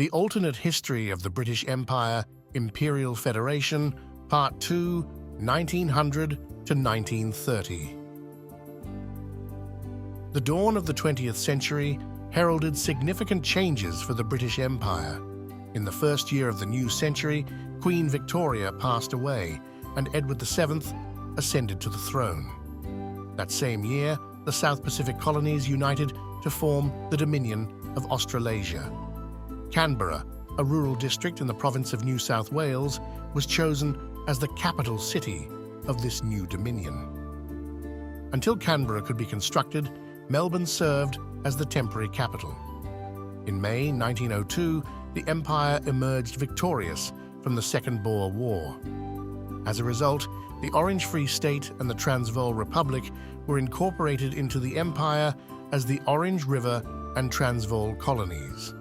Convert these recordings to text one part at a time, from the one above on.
The Alternate History of the British Empire, Imperial Federation, Part 2, 1900 to 1930. The dawn of the 20th century heralded significant changes for the British Empire. In the first year of the new century, Queen Victoria passed away, and Edward VII ascended to the throne. That same year, the South Pacific colonies united to form the Dominion of Australasia. Canberra, a rural district in the province of New South Wales, was chosen as the capital city of this new dominion. Until Canberra could be constructed, Melbourne served as the temporary capital. In May 1902, the empire emerged victorious from the Second Boer War. As a result, the Orange Free State and the Transvaal Republic were incorporated into the empire as the Orange River and Transvaal colonies.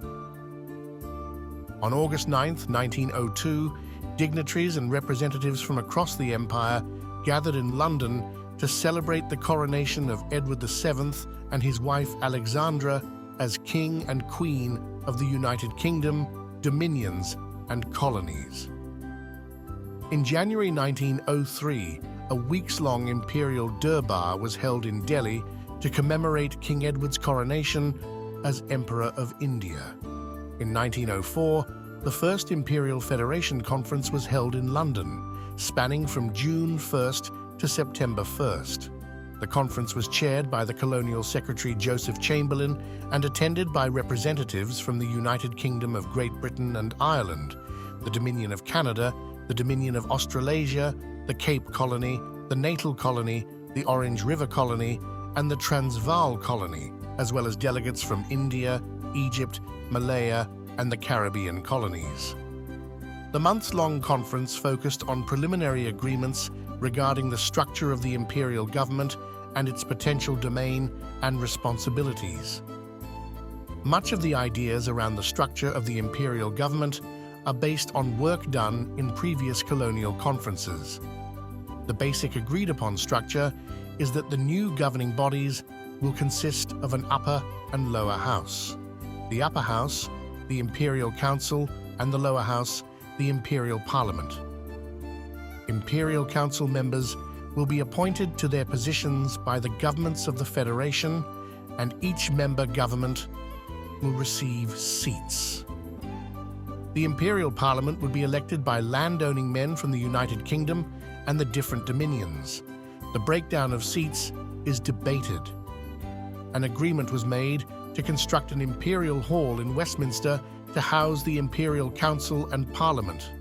On August 9, 1902, dignitaries and representatives from across the empire gathered in London to celebrate the coronation of Edward VII and his wife Alexandra as King and Queen of the United Kingdom, Dominions, and Colonies. In January 1903, a weeks-long imperial durbar was held in Delhi to commemorate King Edward's coronation as Emperor of India. In 1904, the first Imperial Federation Conference was held in London, spanning from June 1st to September 1st. The conference was chaired by the Colonial Secretary Joseph Chamberlain and attended by representatives from the United Kingdom of Great Britain and Ireland, the Dominion of Canada, the Dominion of Australasia, the Cape Colony, the Natal Colony, the Orange River Colony, and the Transvaal Colony, as well as delegates from India, Egypt, Malaya, and the Caribbean colonies. The months-long conference focused on preliminary agreements regarding the structure of the imperial government and its potential domain and responsibilities. Much of the ideas around the structure of the imperial government are based on work done in previous colonial conferences. The basic agreed-upon structure is that the new governing bodies will consist of an upper and lower house. The upper house, the Imperial Council, and the lower house, the Imperial Parliament. Imperial Council members will be appointed to their positions by the governments of the Federation, and each member government will receive seats. The Imperial Parliament would be elected by landowning men from the United Kingdom and the different dominions. The breakdown of seats is debated. An agreement was made to construct an Imperial Hall in Westminster to house the Imperial Council and Parliament.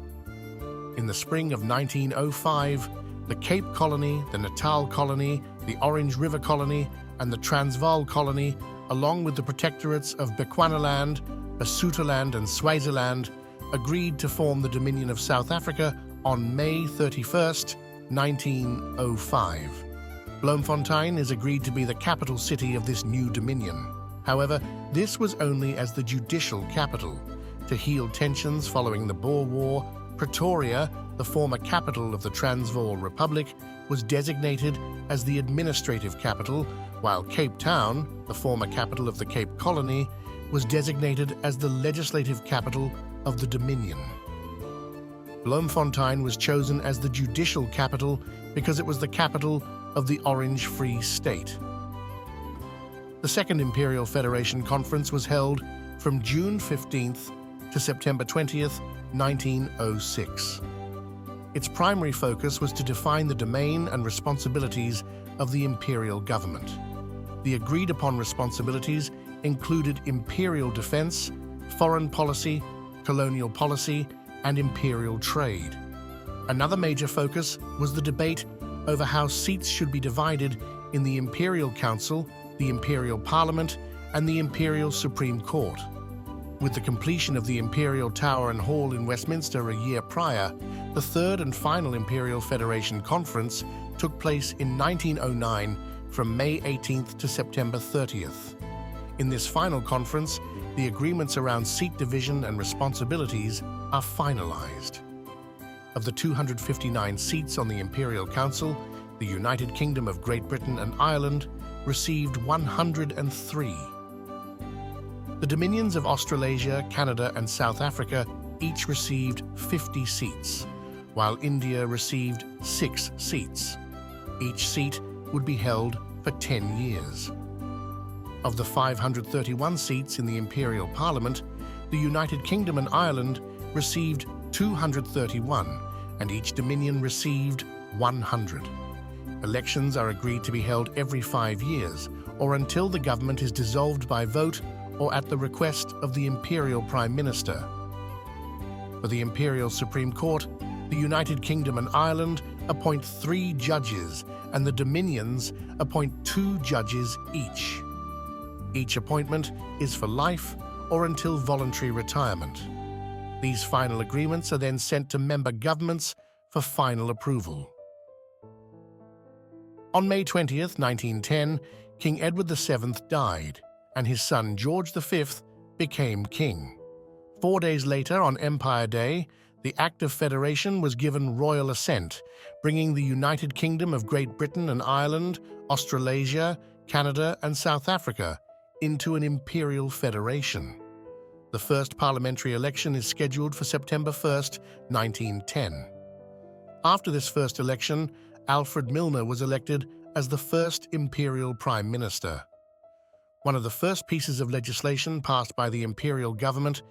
In the spring of 1905, the Cape Colony, the Natal Colony, the Orange River Colony, and the Transvaal Colony, along with the protectorates of Bechuanaland, Basutoland, and Swaziland, agreed to form the Dominion of South Africa on May 31st, 1905. Bloemfontein is agreed to be the capital city of this new dominion. However, this was only as the judicial capital. To heal tensions following the Boer War, Pretoria, the former capital of the Transvaal Republic, was designated as the administrative capital, while Cape Town, the former capital of the Cape Colony, was designated as the legislative capital of the Dominion. Bloemfontein was chosen as the judicial capital because it was the capital of the Orange Free State. The Second Imperial Federation Conference was held from June 15th to September 20th, 1906. Its primary focus was to define the domain and responsibilities of the imperial government. The agreed-upon responsibilities included imperial defense, foreign policy, colonial policy, and imperial trade. Another major focus was the debate over how seats should be divided in the Imperial Council, the Imperial Parliament, and the Imperial Supreme Court. With the completion of the Imperial Tower and Hall in Westminster a year prior, the third and final Imperial Federation Conference took place in 1909 from May 18th to September 30th. In this final conference, the agreements around seat division and responsibilities are finalized. Of the 259 seats on the Imperial Council, the United Kingdom of Great Britain and Ireland received 103. The dominions of Australasia, Canada, and South Africa each received 50 seats, while India received 6 seats. Each seat would be held for 10 years. Of the 531 seats in the Imperial Parliament, the United Kingdom and Ireland received 231, and each dominion received 100. Elections are agreed to be held every 5 years, or until the government is dissolved by vote or at the request of the Imperial Prime Minister. For the Imperial Supreme Court, the United Kingdom and Ireland appoint 3 judges, and the Dominions appoint 2 judges each. Each appointment is for life or until voluntary retirement. These final agreements are then sent to member governments for final approval. On May 20th, 1910, King Edward VII died, and his son George V became king. 4 days later, on Empire Day, the Act of Federation was given royal assent, bringing the United Kingdom of Great Britain and Ireland, Australasia, Canada, and South Africa into an Imperial Federation. The first parliamentary election is scheduled for September 1st, 1910. After this first election, Alfred Milner was elected as the first Imperial Prime Minister. One of the first pieces of legislation passed by the Imperial government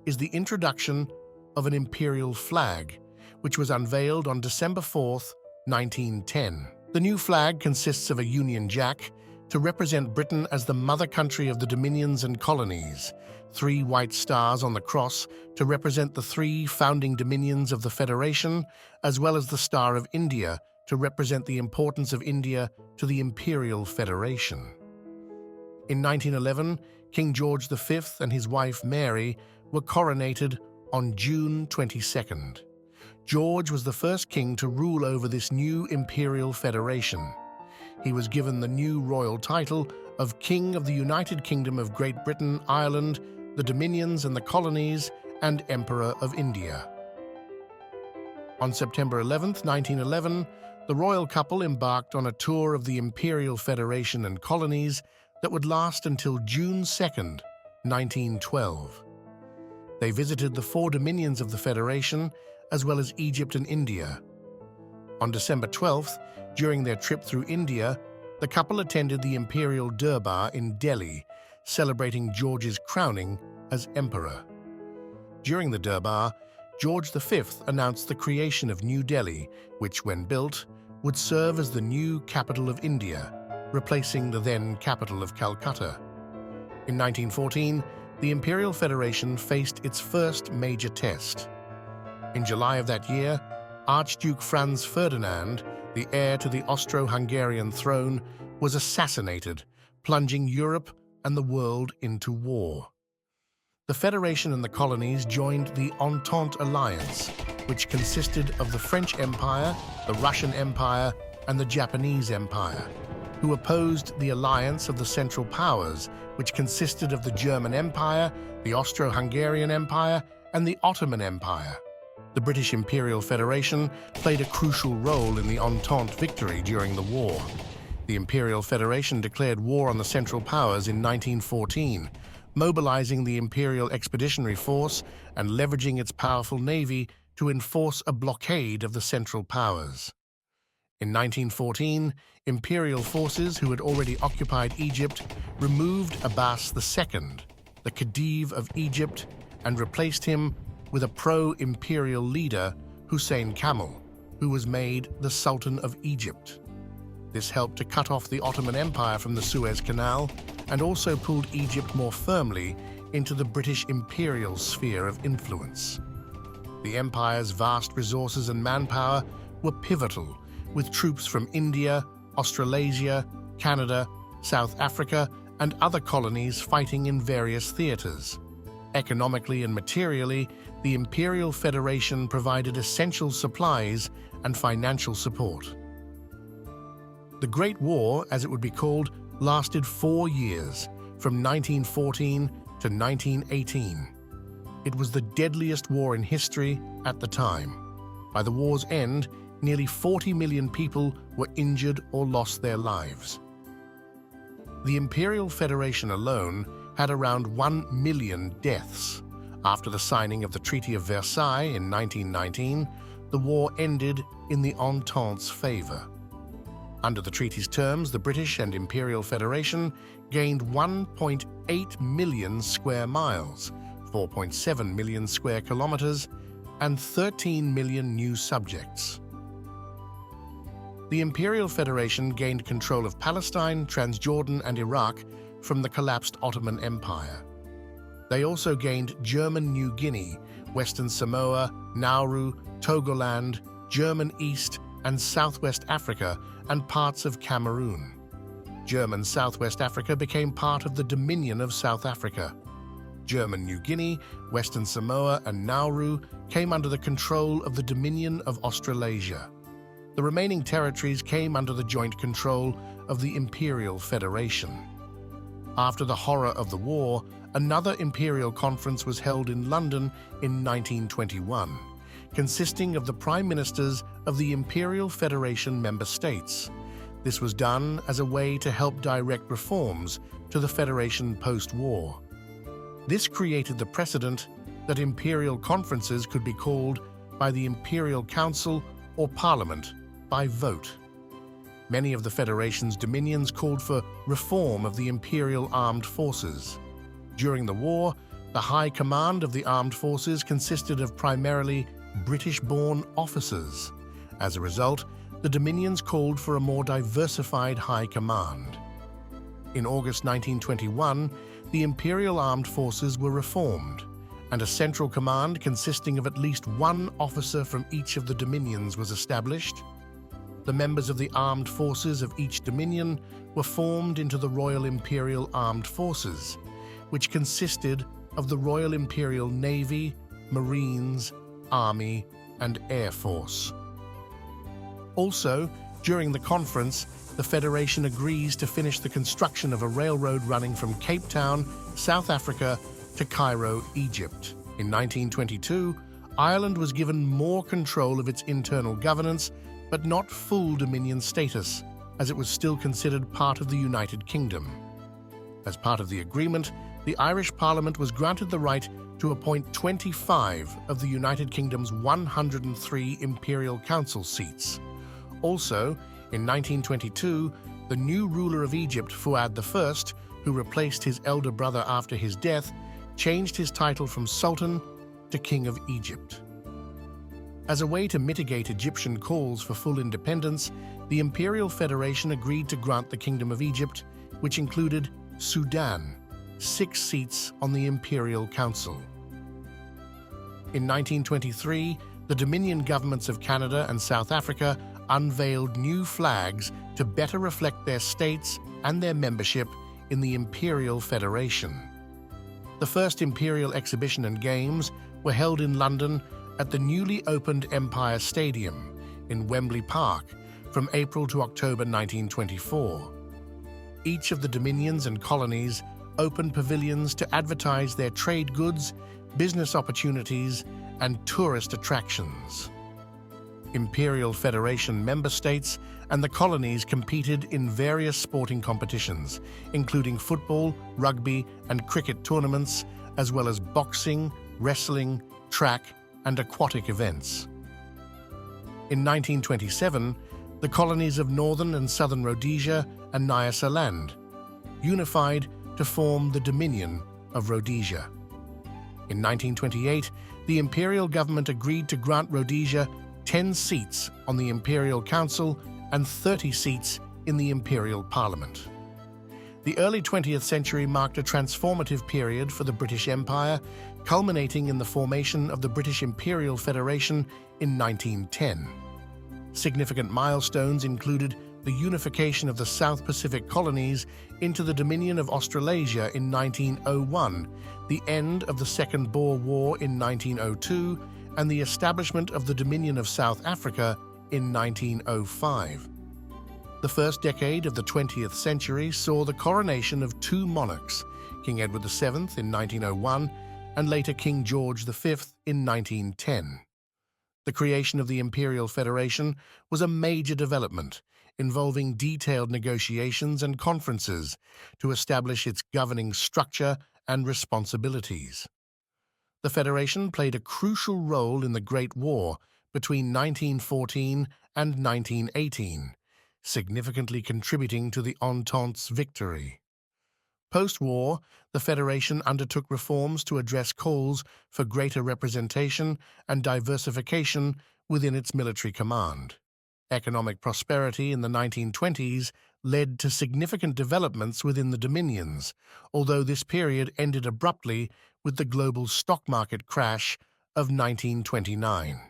is the introduction of an Imperial flag, which was unveiled on December 4th, 1910. The new flag consists of a Union Jack to represent Britain as the mother country of the dominions and colonies, 3 white stars on the cross to represent the 3 founding dominions of the Federation, as well as the Star of India to represent the importance of India to the Imperial Federation. In 1911, King George V and his wife Mary were coronated on June 22nd. George was the first king to rule over this new Imperial Federation. He was given the new royal title of King of the United Kingdom of Great Britain, Ireland, the Dominions and the Colonies, and Emperor of India. On September 11th, 1911, the royal couple embarked on a tour of the Imperial Federation and colonies that would last until June 2nd, 1912. They visited the 4 dominions of the Federation, as well as Egypt and India. On December 12th, during their trip through India, the couple attended the Imperial Durbar in Delhi, celebrating George's crowning as emperor. During the Durbar, George V announced the creation of New Delhi, which, when built, would serve as the new capital of India, replacing the then capital of Calcutta. In 1914, the Imperial Federation faced its first major test. In July of that year, Archduke Franz Ferdinand, the heir to the Austro-Hungarian throne, was assassinated, plunging Europe and the world into war. The Federation and the colonies joined the Entente Alliance, which consisted of the French Empire, the Russian Empire, and the Japanese Empire, who opposed the alliance of the Central Powers, which consisted of the German Empire, the Austro-Hungarian Empire, and the Ottoman Empire. The British Imperial Federation played a crucial role in the Entente victory during the war. The Imperial Federation declared war on the Central Powers in 1914, mobilizing the Imperial Expeditionary Force and leveraging its powerful navy to enforce a blockade of the Central Powers. In 1914, Imperial forces who had already occupied Egypt removed Abbas II, the Khedive of Egypt, and replaced him with a pro-imperial leader, Hussein Kamel, who was made the Sultan of Egypt. This helped to cut off the Ottoman Empire from the Suez Canal and also pulled Egypt more firmly into the British imperial sphere of influence. The empire's vast resources and manpower were pivotal, with troops from India, Australasia, Canada, South Africa, and other colonies fighting in various theaters. Economically and materially, the Imperial Federation provided essential supplies and financial support. The Great War, as it would be called, lasted 4 years, from 1914 to 1918. It was the deadliest war in history at the time. By the war's end, nearly 40 million people were injured or lost their lives. The Imperial Federation alone had around 1 million deaths. After the signing of the Treaty of Versailles in 1919, the war ended in the Entente's favor. Under the treaty's terms, the British and Imperial Federation gained 1.8 million square miles, 4.7 million square kilometers, and 13 million new subjects. The Imperial Federation gained control of Palestine, Transjordan, and Iraq from the collapsed Ottoman Empire. They also gained German New Guinea, Western Samoa, Nauru, Togoland, German East and Southwest Africa, and parts of Cameroon. German Southwest Africa became part of the Dominion of South Africa. German New Guinea, Western Samoa, and Nauru came under the control of the Dominion of Australasia. The remaining territories came under the joint control of the Imperial Federation. After the horror of the war, another imperial conference was held in London in 1921, consisting of the prime ministers of the Imperial Federation member states. This was done as a way to help direct reforms to the Federation post-war. This created the precedent that imperial conferences could be called by the Imperial Council or Parliament by vote. Many of the Federation's dominions called for reform of the imperial armed forces. During the war, the High Command of the armed forces consisted of primarily British-born officers. As a result, the dominions called for a more diversified High Command. In August 1921, the Imperial Armed Forces were reformed, and a central command consisting of at least one officer from each of the dominions was established. The members of the armed forces of each dominion were formed into the Royal Imperial Armed Forces, which consisted of the Royal Imperial Navy, Marines, Army, and Air Force. Also, during the conference, the Federation agrees to finish the construction of a railroad running from Cape Town, South Africa, to Cairo, Egypt. In 1922, Ireland was given more control of its internal governance, but not full dominion status, as it was still considered part of the United Kingdom. As part of the agreement, the Irish Parliament was granted the right to appoint 25 of the United Kingdom's 103 Imperial Council seats. Also, in 1922, the new ruler of Egypt, Fuad I, who replaced his elder brother after his death, changed his title from Sultan to King of Egypt. As a way to mitigate Egyptian calls for full independence, the Imperial Federation agreed to grant the Kingdom of Egypt, which included Sudan, 6 seats on the Imperial Council. In 1923, the Dominion governments of Canada and South Africa unveiled new flags to better reflect their states and their membership in the Imperial Federation. The first Imperial Exhibition and Games were held in London at the newly opened Empire Stadium in Wembley Park from April to October 1924. Each of the dominions and colonies opened pavilions to advertise their trade goods, business opportunities, and tourist attractions. Imperial Federation member states and the colonies competed in various sporting competitions, including football, rugby, and cricket tournaments, as well as boxing, wrestling, track, and aquatic events. In 1927, the colonies of Northern and Southern Rhodesia and Nyasaland unified to form the Dominion of Rhodesia. In 1928, the Imperial government agreed to grant Rhodesia 10 seats on the Imperial Council and 30 seats in the Imperial Parliament. The early 20th century marked a transformative period for the British Empire, culminating in the formation of the British Imperial Federation in 1910. Significant milestones included the unification of the South Pacific colonies into the Dominion of Australasia in 1901, the end of the Second Boer War in 1902, and the establishment of the Dominion of South Africa in 1905. The first decade of the 20th century saw the coronation of 2 monarchs, King Edward VII in 1901 and later King George V in 1910. The creation of the Imperial Federation was a major development, involving detailed negotiations and conferences to establish its governing structure and responsibilities. The Federation played a crucial role in the Great War between 1914 and 1918, significantly contributing to the Entente's victory. Post-war, the Federation undertook reforms to address calls for greater representation and diversification within its military command. Economic prosperity in the 1920s led to significant developments within the Dominions, although this period ended abruptly with the global stock market crash of 1929.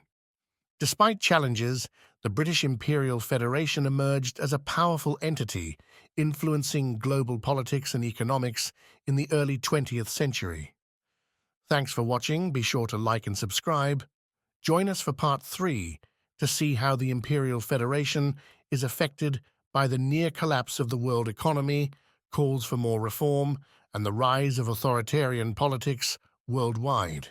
Despite challenges, the British Imperial Federation emerged as a powerful entity, influencing global politics and economics in the early 20th century. Thanks for watching. Be sure to like and subscribe. Join us for Part 3 to see how the Imperial Federation is affected by the near collapse of the world economy, calls for more reform, and the rise of authoritarian politics worldwide.